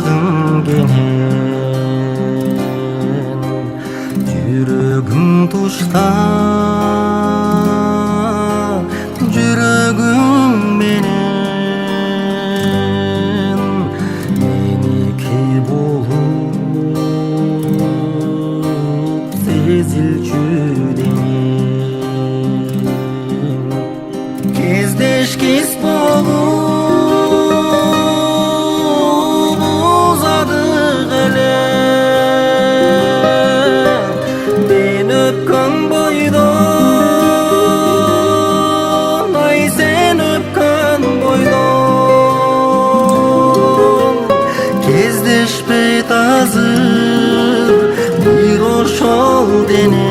сагын кенен жүрөгүм тушта жүрөгүм менен меники болуп сезилчү денем кездеш кез болуп узадык эле мен өпкөн бойдон ай сен өпкөн бойдон кездешпей тазыр бир ошол дене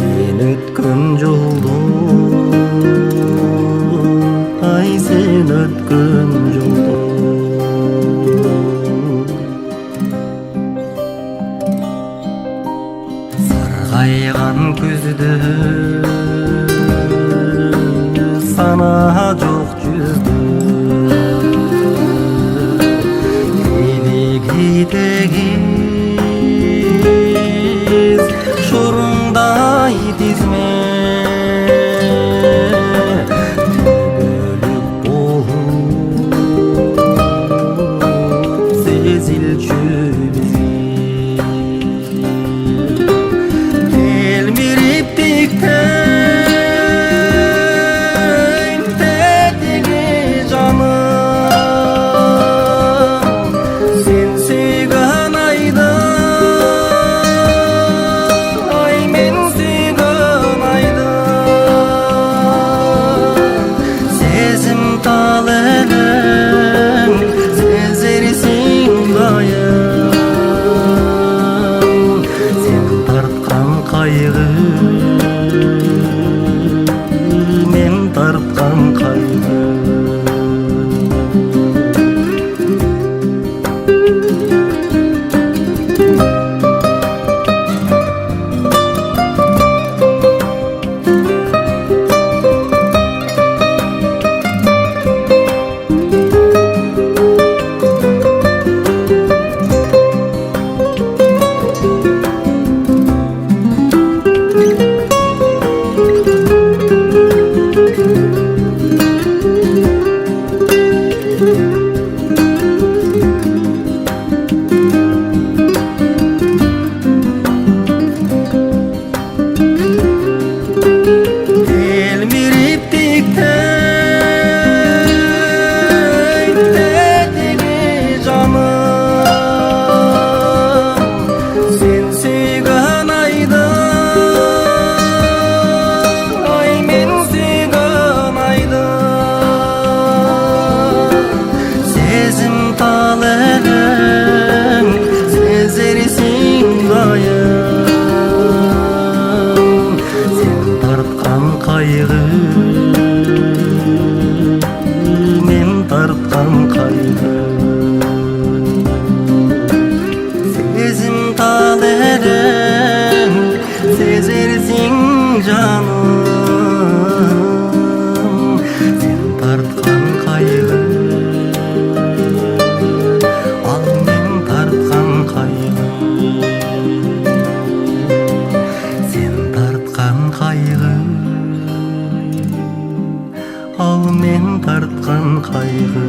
мен өткөн жолдон ай сен өткөн жолдон саргайган көздө сана жок жүздө элеги тегиз шоруңдай тизме төгөлүк болуп сезилчү элмирип тиктей тетиги жаным сен сүйгөн айда ай мен сүйгөн айда сезим тал элең сезерсиң дайым сен тарткан кайгы мен тарткан кайгы элмирип тиктей тетиги жаным сен сүйгөн айда ай мен сүйгөн айда сезим тал элең сезерсиң дайым сен тарткан кайгы мен тарткан кайгы сезим тал элең сезерсиң жаным сен тарткан кайгы ал мен тарткан кайгы сен тарткан кайгы ал мен тарткан кайгы